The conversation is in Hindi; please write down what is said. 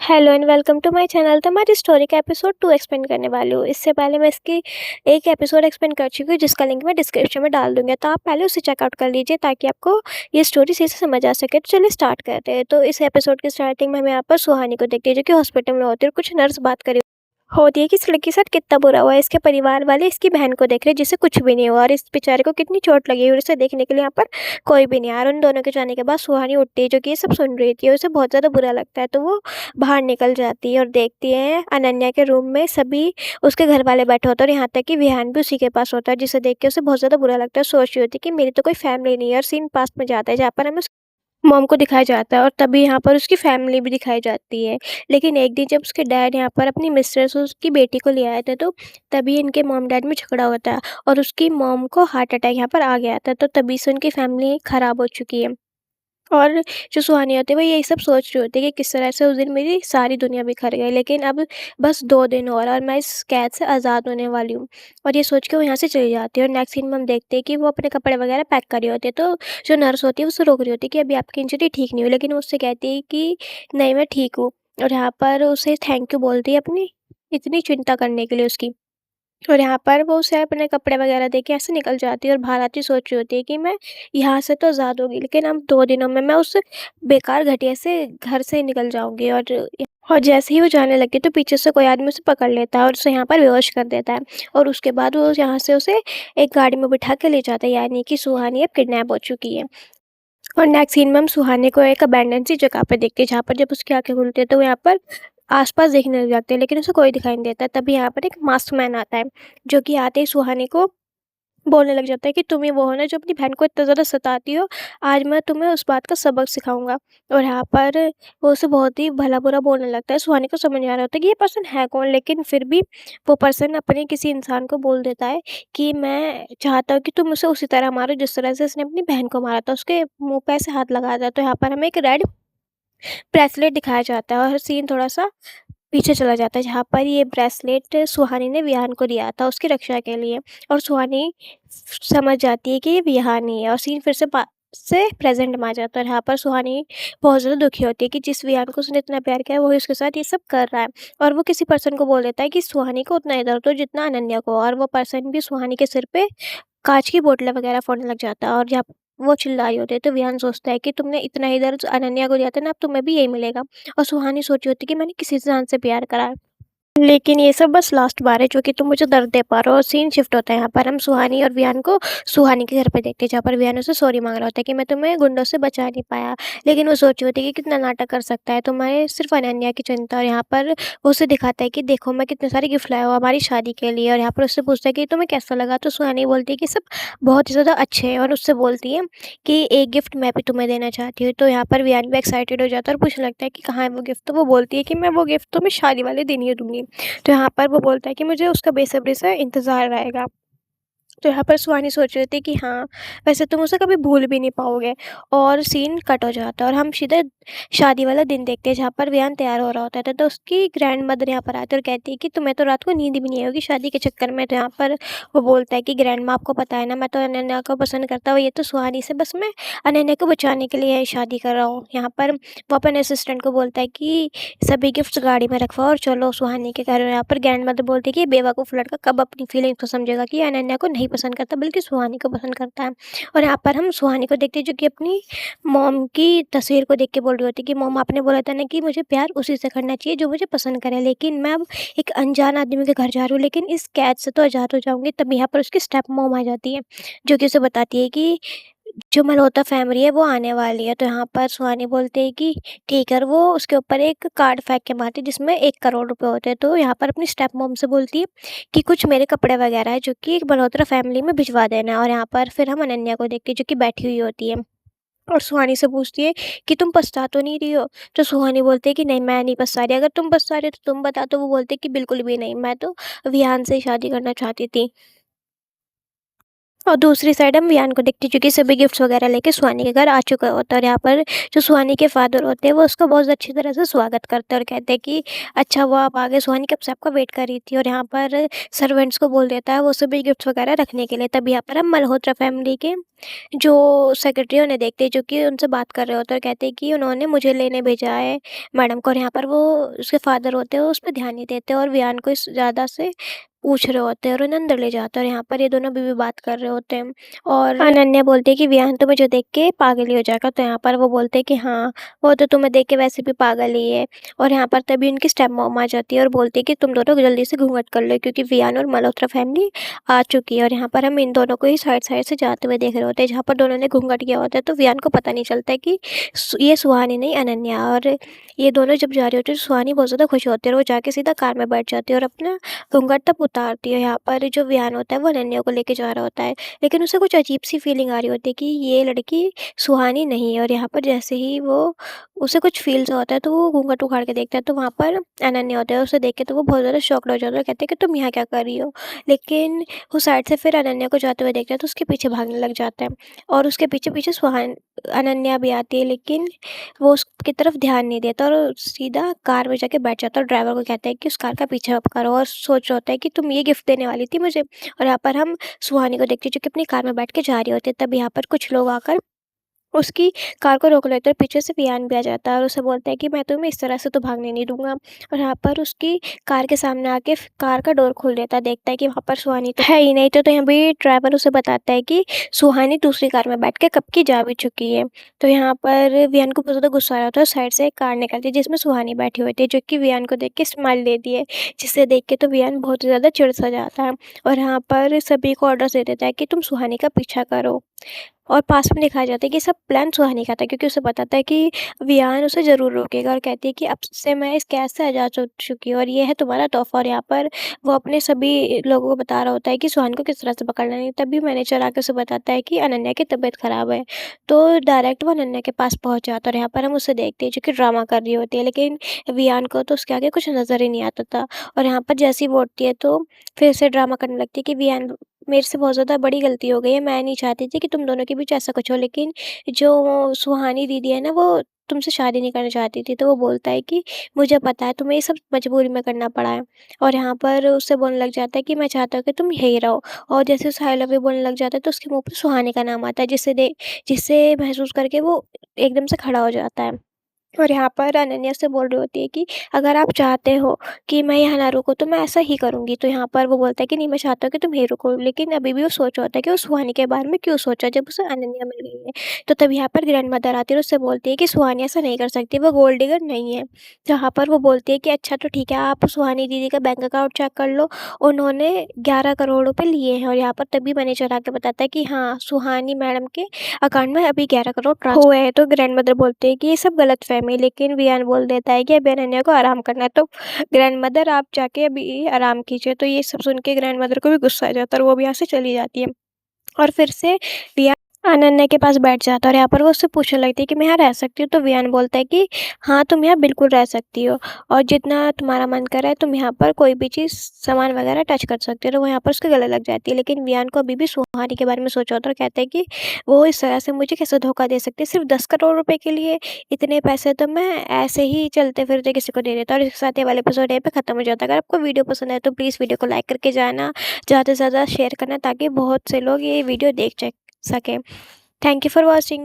Hello and welcome to my channel. तो मैं इस स्टोरी का एपिसोड 2 एक्सप्लेन करने वाली हूँ। इससे पहले मैं इसकी एक एपिसोड एक्सप्लेन कर चुकी हूँ जिसका लिंक मैं डिस्क्रिप्शन में डाल दूँगी, तो आप पहले उसे चेकआउट कर लीजिए ताकि आपको ये स्टोरी सही से समझ आ सके। तो चलिए स्टार्ट करते हैं। तो इस एपिसोड की स्टार्टिंग में हमें यहाँ पर सुहानी को देखते हैं जो कि हॉस्पिटल में होती है और कुछ नर्स बात करी होती है कि इस लड़की के साथ कितना बुरा हुआ है। इसके परिवार वाले इसकी बहन को देख रहे हैं जिसे कुछ भी नहीं हुआ और इस बेचारे को कितनी चोट लगी है और इसे देखने के लिए यहाँ पर कोई भी नहीं आया। और उन दोनों के जाने के बाद सुहानी उठती है जो कि ये सब सुन रही थी और उसे बहुत ज़्यादा बुरा लगता है, तो वो बाहर निकल जाती है और देखती है अनन्या के रूम में सभी उसके घर वाले बैठे होते हैं और यहाँ तक कि विहान भी उसी के पास होता है, जिसे देख के उसे बहुत ज़्यादा बुरा लगता है। सोच रही होती है कि मेरी तो कोई फैमिली नहीं है। और सीन पास्ट में जाता है जहाँ पर हमें मॉम को दिखाया जाता है और तभी यहाँ पर उसकी फैमिली भी दिखाई जाती है। लेकिन एक दिन जब उसके डैड यहाँ पर अपनी मिस्ट्रेस और उसकी बेटी को ले आए थे, तो तभी इनके मॉम डैड में झगड़ा होता है और उसकी मॉम को हार्ट अटैक यहाँ पर आ गया था, तो तभी से उनकी फैमिली ख़राब हो चुकी है। और जो सुहानी होती है वो यही सब सोच रही होती है कि किस तरह से उस दिन मेरी सारी दुनिया बिखर गई, लेकिन अब बस 2 दिन और मैं इस कैद से आज़ाद होने वाली हूँ। और ये सोच के वो यहाँ से चली जाती है और नेक्स्ट सीन में हम देखते हैं कि वो अपने कपड़े वगैरह पैक कर रही होती है, तो जो नर्स होती है वो उसे रोक रही होती है कि अभी आपकी इंजरी ठीक नहीं हुई, लेकिन वो उससे कहती है कि नहीं मैं ठीक हूँ। और यहाँ पर उसे थैंक यू बोलती है अपनी इतनी चिंता करने के लिए उसकी। और यहाँ पर वो उसे अपने कपड़े वगैरह दे के ऐसे निकल जाती है और बाहर आती सोच रही होती है कि मैं यहाँ से तो आज़ाद होगी, लेकिन अब 2 दिनों में मैं उस बेकार घटिया से घर से निकल जाऊँगी। और जैसे ही वो जाने लगी तो पीछे से कोई आदमी उसे पकड़ लेता है और उसे यहाँ पर बेहोश कर देता है। और उसके बाद वो यहाँ से उसे एक गाड़ी में बिठा के ले जाता है, यानी कि सुहानी अब किडनैप हो चुकी है। और नेक्स्ट सीन में हम सुहाने को एक अबैंडन सी जगह पे देखते हैं जहाँ पर जब उसकी आँखें खुलती है तो वो यहाँ पर आस-पास देखने लग जाते हैं, लेकिन उसे कोई दिखाई नहीं देता। तभी यहाँ पर एक मास्क मैन आता है जो कि आते ही सुहाने को बोलने लग जाता है कि तुम ही वो हो ना जो अपनी बहन को इतना ज़्यादा सताती हो, आज मैं तुम्हें उस बात का सबक सिखाऊँगा। और यहाँ पर वो उसे बहुत ही भला-बुरा बोलने लगता है। सुहाने को समझ नहीं आ रहा होता कि ये पर्सन है कौन, लेकिन फिर भी वो पर्सन अपने किसी इंसान को बोल देता है कि मैं चाहता हूँ कि तुम उसे उसी तरह मारो जिस तरह से उसने अपनी बहन को मारा था। उसके मुँह पे ऐसे हाथ लगाया था, तो यहाँ पर हमें एक रेड ब्रेसलेट दिखाया जाता है और सीन थोड़ा-सा पीछे चला जाता है जहाँ पर ये ब्रेसलेट सुहानी ने विहान को दिया था उसकी रक्षा के लिए। और सुहानी समझ जाती है कि ये विहान ही है और सीन फिर से प्रेजेंट में आ जाता है। यहाँ पर सुहानी बहुत ज़्यादा दुखी होती है कि जिस विहान को उसने इतना प्यार किया है वही उसके साथ ये सब कर रहा है। और वो किसी पर्सन को बोल देता है कि सुहानी को उतना ही दर्द हो जितना अनन्या को, और वो पर्सन भी सुहानी के सिर पे काँच की बोतलें वगैरह फोड़ने लग जाता है। और जब वो चिल्ला रही होती है तो विहान सोचता है कि तुमने इतना ही दर्द अनन्या को दिया था ना, अब तुम्हें भी यही मिलेगा। और सुहानी सोची होती है कि मैंने किसी इंसान से प्यार करा है, लेकिन ये सब बस लास्ट बार है जो कि तुम मुझे दर्द दे पा रहे हो। और सीन शिफ्ट होता है, यहाँ पर हम सुहानी और विहान को सुहानी के घर पे देखते हैं जहाँ पर विहान उससे सॉरी मांग रहा होता है कि मैं तुम्हें गुंडों से बचा नहीं पाया। लेकिन वो सोची होती है कि कितना नाटक कर सकता है, तुम्हें सिर्फ अनन्या की चिंता। और यहाँ पर वो उसे दिखाता है कि देखो मैं कितने सारे गिफ्ट लाया हूँ हमारी शादी के लिए। और यहाँ पर उससे पूछता है कि तुम्हें कैसा लगा, तो सुहानी बोलती है कि सब बहुत ही ज़्यादा अच्छे हैं। और उससे बोलती है कि एक गिफ्ट मैं भी तुम्हें देना चाहती हूँ। तो यहाँ पर विहान भी एक्साइटेड हो जाता है और पूछने लगता है कि कहाँ है वो गिफ्ट, तो वो बोलती है कि मैं वो गिफ्ट तुम्हें शादी वाले दिन ही दूंगी। तो यहाँ पर वो बोलता है कि मुझे उसका बेसब्री से इंतज़ार रहेगा। तो यहाँ पर सुहानी सोच रही थी कि हाँ, वैसे तुम उसे कभी भूल भी नहीं पाओगे। और सीन कट हो जाता है और हम सीधे शादी वाला दिन देखते हैं जहाँ पर विहान तैयार हो रहा होता है, तो उसकी ग्रैंड मदर यहाँ पर आती है और कहती है कि तुम्हें तो रात को नींद भी नहीं होगी शादी के चक्कर में। तो यहाँ पर वो बोलता है कि ग्रैंड माँ आपको पता है ना मैं तो अनन्या को पसंद करता हूँ, ये तो सुहानी से बस मैं अनन्या को बचाने के लिए शादी कर रहा हूँ। यहाँ पर वो अपने असिस्टेंट को बोलता है कि सभी गिफ्ट्स गाड़ी में रखवाओ और चलो सुहानी के घर। यहाँ पर ग्रैंड मदर बोलती है कि बेवकूफ़ लड़का कब अपनी फीलिंग्स को समझेगा कि ये अनन्या को नहीं पसंद करता बल्कि सुहानी को पसंद करता है। और यहाँ पर हम सुहानी को देखते हैं जो कि अपनी मॉम की तस्वीर को देख के बोल रही होती है कि मॉम आपने बोला था ना कि मुझे प्यार उसी से करना चाहिए जो मुझे पसंद करे, लेकिन मैं अब एक अनजान आदमी के घर जा रही हूँ, लेकिन इस कैद से तो आज़ाद हो जाऊँगी। तब यहाँ पर उसकी स्टेप मॉम आ जाती है जो कि उसे बताती है कि जो मल्होत्रा फैमिली है वो आने वाली है। तो यहाँ पर सुहानी बोलते हैं कि ठीक है, और वो उसके ऊपर एक कार्ड फेंक के मारती है जिसमें 1 करोड़ रुपए होते हैं। तो यहाँ पर अपनी स्टेप मॉम से बोलती है कि कुछ मेरे कपड़े वगैरह है जो कि मल्होत्रा फैमिली में भिजवा देना। और यहाँ पर फिर हम अनन्या को देखते हैं जो कि बैठी हुई होती है और सुहानी से पूछती है कि तुम पछता तो नहीं रही हो। तो सुहानी बोलती है कि नहीं मैं नहीं पछता रही, अगर तुम पछता रही हो तो तुम बता। तो वो बोलते कि बिल्कुल भी नहीं, मैं तो विहान से ही शादी करना चाहती थी। और दूसरी साइड हम वियान को देखते हैं जो कि सभी गिफ्ट्स वगैरह लेके सुहानी के घर आ चुका होता है। और यहाँ पर जो सुहानी के फादर होते हैं वो उसका बहुत अच्छी तरह से स्वागत करते हैं और कहते हैं कि अच्छा हुआ आप आ गए, सुहानी कब से आपका वेट कर रही थी। और यहाँ पर सर्वेंट्स को बोल देता है वो सभी गिफ्ट्स वगैरह रखने के लिए। तब यहाँ पर हम मल्होत्रा फैमिली के जो सेक्रेटरी उन्हें देखते हैं जो कि उनसे बात कर रहे होते हैं और कहते हैं कि उन्होंने मुझे लेने भेजा है मैडम को। और यहाँ पर वो उसके फादर होते हैं वो उस पर ध्यान नहीं देते और वियान को इस ज़्यादा से पूछ रहे होते हैं और उन्हें अंदर ले जाते हैं। और यहाँ पर ये दोनों बीवी बात कर रहे होते हैं और अनन्या बोलती है कि वियान तो मुझे देख के पागल ही हो जाएगा। तो यहाँ पर वो बोलते हैं कि हाँ वो तो तुम्हें देख के वैसे भी पागल ही है। और यहाँ पर तभी उनकी स्टेप मॉम आ जाती है और बोलती है कि तुम दोनों जल्दी से घूंघट कर लो क्योंकि वियान और मल्होत्रा फैमिली आ चुकी है। और यहाँ पर हम इन दोनों को ही साइड साइड से जाते हुए देख रहे होते हैं जहाँ पर दोनों ने घूंघट किया होता है। तो वियान को पता नहीं चलता है कि ये सुहानी नहीं अनन्या। और ये दोनों जब जा रहे होते हैं सुहानी बहुत ज़्यादा खुश होती है और वो जाके सीधा कार में बैठ जाती है और अपना घूंघट तब उतारती है। यहाँ पर जो वियान होता है वो अनन्या को लेके जा रहा होता है लेकिन उसे कुछ अजीब सी फीलिंग आ रही होती है कि ये लड़की सुहानी नहीं है। और यहाँ पर जैसे ही वो उसे कुछ फील सा होता है तो वो घूंघट उखाड़ के देखता है तो वहाँ पर अनन्या होता है। उसे देख के तो वो बहुत ज़्यादा शॉक्ड हो जाता है, कहते हैं कि तुम यहाँ क्या कर रही हो। लेकिन वो साइड से फिर अनन्या को जाते हुए देखता है तो उसके पीछे भागने लग जाता है और उसके पीछे पीछे सुहान अनन्या भी आती है लेकिन वो उसकी तरफ ध्यान नहीं देता और सीधा कार में जाके बैठ जाता है और ड्राइवर को कहता है कि उस कार का पीछा आप करो। और सोच रहा होता है कि तुम ये गिफ्ट देने वाली थी मुझे। और यहाँ पर हम सुहानी को देखते हैं जो कि अपनी कार में बैठ के जा रही होती है। तब यहाँ पर कुछ लोग आकर उसकी कार को रोक लेते हैं। पीछे से वियान भी आ जाता है और उसे बोलता है कि मैं तुम्हें इस तरह से तो भागने नहीं दूंगा। और यहाँ पर उसकी कार के सामने आके कार का डोर खोल देता है, देखता है कि वहाँ पर सुहानी तो है ही नहीं। तो यहाँ भी ड्राइवर उसे बताता है कि सुहानी दूसरी कार में बैठ के कब की जा भी चुकी है। तो यहाँ पर वियान को बहुत ज़्यादा गुस्सा आ रहा होता है। साइड से एक कार निकलती है जिसमें सुहानी बैठी हुई थी जो कि वियान को देख के स्माइल देती है, जिसे देख के तो वियान बहुत ज़्यादा चिढ़ सा जाता है। और यहाँ पर सभी को ऑर्डर दे देता है कि तुम सुहानी का पीछा करो। और पास में दिखाया जाता है कि सब प्लान सुहानी का था क्योंकि उसे पता था कि वियान उसे ज़रूर रोकेगा। और कहती है कि अब से मैं इस कैद से आज़ाद हो चुकी हूँ और ये है तुम्हारा तोहफ़ा। और यहाँ पर वो अपने सभी लोगों को बता रहा होता है कि सुहान को किस तरह से पकड़ना है। तभी मैनेजर आके उसे बताता है कि अनन्या की तबीयत ख़राब है। तो डायरेक्ट वो अनन्या के पास पहुँच जाता है और यहाँ पर हम उसे देखते हैं जो कि ड्रामा कर रही होती है लेकिन वियान को तो उसके आगे कुछ नज़र ही नहीं आता था। और यहाँ पर जैसे ही वो उठती है तो फिर से ड्रामा करने लगती है कि वियान मेरे से बहुत ज़्यादा बड़ी गलती हो गई है, मैं नहीं चाहती थी कि तुम दोनों के बीच ऐसा कुछ हो। लेकिन जो सुहानी दीदी है ना वो तुमसे शादी नहीं करना चाहती थी। तो वो बोलता है कि मुझे पता है तुम्हें ये सब मजबूरी में करना पड़ा है। और यहाँ पर उससे बोलने लग जाता है कि मैं चाहता हूँ कि तुम यहीं रहो। और जैसे उसे आई लव यू बोलने लग जाता है तो उसके मुँह पे सुहानी का नाम आता है जिसे महसूस करके वो एकदम से खड़ा हो जाता है। और यहाँ पर अनन्या से बोल रही होती है कि अगर आप चाहते हो कि मैं यहाँ ना रुकूँ तो मैं ऐसा ही करूँगी। तो यहाँ पर वो बोलता है कि नहीं मैं चाहता हूँ कि तुम यहीं रुको। लेकिन अभी भी वो सोच रहा होता है कि वो सुहानी के बारे में क्यों सोचा जब उसे अनन्या मिल गई है। तो तब यहाँ पर ग्रैंड मदर आती है और उससे बोलती है कि सुहानी ऐसा नहीं कर सकती, वो गोल्ड डिगर नहीं है। जहाँ पर वो बोलती है कि अच्छा तो ठीक है आप सुहानी दीदी का बैंक अकाउंट चेक कर लो, उन्होंने 11 करोड़ रुपये लिए हैं। और यहाँ पर तभी मैनेजर आके बताता है कि हाँ सुहानी मैडम के अकाउंट में अभी 11 करोड़ ट्रांसफर हुए हैं। तो ग्रैंड मदर बोलते हैं कि ये सब गलतफहमी। लेकिन वियान बोल देता है कि अभी अनन्या को आराम करना है। तो ग्रैंड मदर आप जाके अभी आराम कीजिए। तो ये सब सुन के ग्रैंड मदर को भी गुस्सा आ जाता है और वो भी यहाँ से चली जाती है। और फिर से वियान अनन्या के पास बैठ जाता है और यहाँ पर वो उससे पूछने लगती है कि मैं यहाँ रह सकती हूँ। तो वियान बोलता है कि हाँ तुम यहाँ बिल्कुल रह सकती हो और जितना तुम्हारा मन करे है तुम यहाँ पर कोई भी चीज़ सामान वगैरह टच कर सकते हो। तो वो यहाँ पर उसके गले लग जाती है। लेकिन वियान को अभी भी सुहानी के बारे में सोचा होता है और कहता है कि वो इस तरह से मुझे कैसे धोखा दे सकती है, सिर्फ 10 करोड़ रुपए के लिए। इतने पैसे तो मैं ऐसे ही चलते फिरते किसी को दे देता। और इसके साथ ये वाला एपिसोड यहीं पे खत्म हो जाता है। अगर आपको वीडियो पसंद आए तो प्लीज़ वीडियो को लाइक करके जाना, ज़्यादा से ज़्यादा शेयर करना ताकि बहुत से लोग ये वीडियो देख सकें। Thank you for watching.